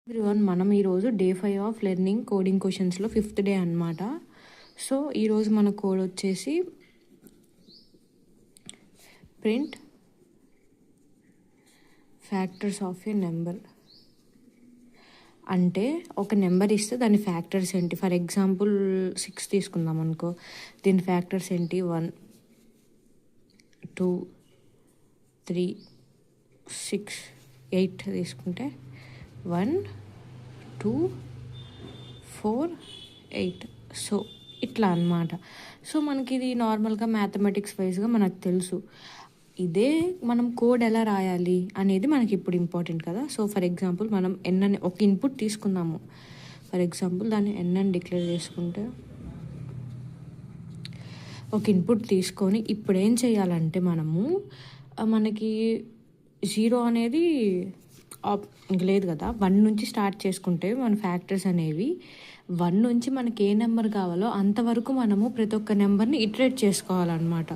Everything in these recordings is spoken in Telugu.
ఎవ్రీవన్, మనం ఈరోజు డే 5 ఆఫ్ లెర్నింగ్ కోడింగ్ క్వశ్చన్స్లో 5th డే అనమాట. సో ఈరోజు మన కోడ్ వచ్చేసి print factors of a number. అంటే ఒక నెంబర్ ఇస్తే దాని ఫ్యాక్టర్స్ ఏంటి. ఫర్ ఎగ్జాంపుల్ 6 తీసుకుందాం అనుకో, దీని ఫ్యాక్టర్స్ ఏంటి 1 2 3 6 8 తీసుకుంటే 1 2 4 8. సో ఇట్లా అన్నమాట. సో మనకి ఇది నార్మల్గా మ్యాథమెటిక్స్ వైజ్గా మనకు తెలుసు. ఇదే మనం కోడ్ ఎలా రాయాలి అనేది మనకి ఇప్పుడు ఇంపార్టెంట్ కదా. సో ఫర్ ఎగ్జాంపుల్ మనం ఎన్ అని ఒక ఇన్పుట్ తీసుకుందాము. ఫర్ ఎగ్జాంపుల్ దాన్ని ఎన్ అని డిక్లేర్ చేసుకుంటే, ఒక ఇన్పుట్ తీసుకొని ఇప్పుడు ఏం చేయాలంటే మనకి 0 అనేది లేదు కదా, 1 నుంచి స్టార్ట్ చేసుకుంటే మన ఫ్యాక్టర్స్ అనేవి 1 నుంచి మనకి ఏ నెంబర్ కావాలో అంతవరకు మనము ప్రతి ఒక్క నెంబర్ని ఇటరేట్ చేసుకోవాలన్నమాట.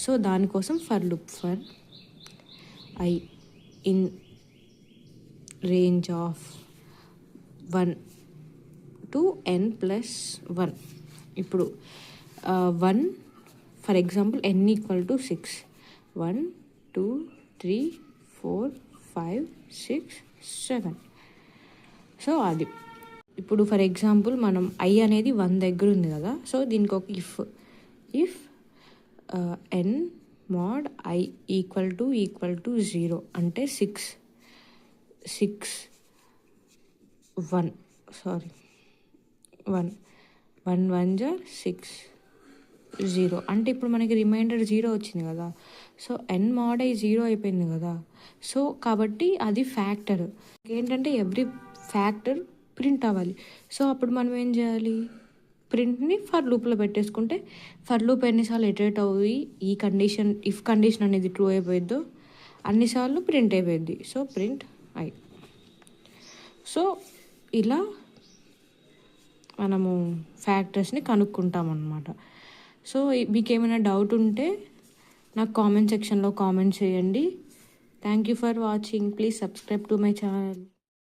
సో దానికోసం for loop for I in range of 1 to n+1. ఇప్పుడు 1 ఫర్ ఎగ్జాంపుల్ n = 6 1 2 3 4 5 6 7. సో అది ఇప్పుడు ఫర్ ఎగ్జాంపుల్ మనం ఐ అనేది 1 దగ్గర ఉంది కదా. సో దీనికి ఒక ఇఫ్ n mod i = 0 అంటే 6 1 1 1 6 0 అంటే ఇప్పుడు మనకి రిమైండర్ 0 వచ్చింది కదా. సో n mod i 0 అయిపోయింది కదా. సో కాబట్టి అది ఫ్యాక్టర్ ఏంటంటే ఎవ్రీ ఫ్యాక్టర్ ప్రింట్ అవ్వాలి. సో అప్పుడు మనం ఏం చేయాలి, ప్రింట్ని ఫర్ లూప్లో పెట్టేసుకుంటే ఫర్ లూప్ ఎన్నిసార్లు ఇటరేట్ అవుయి ఈ కండిషన్ ఇఫ్ కండిషన్ అనేది ట్రూ అయిపోయిద్దో అన్నిసార్లు ప్రింట్ అయిపోయింది. So print I. సో ఇలా మనము ఫ్యాక్టర్స్ని కనుక్కుంటాం అన్నమాట. సో మీకు ఏమైనా డౌట్ ఉంటే నాకు కామెంట్ సెక్షన్లో కామెంట్ చేయండి. Thank you for watching. Please subscribe to my channel.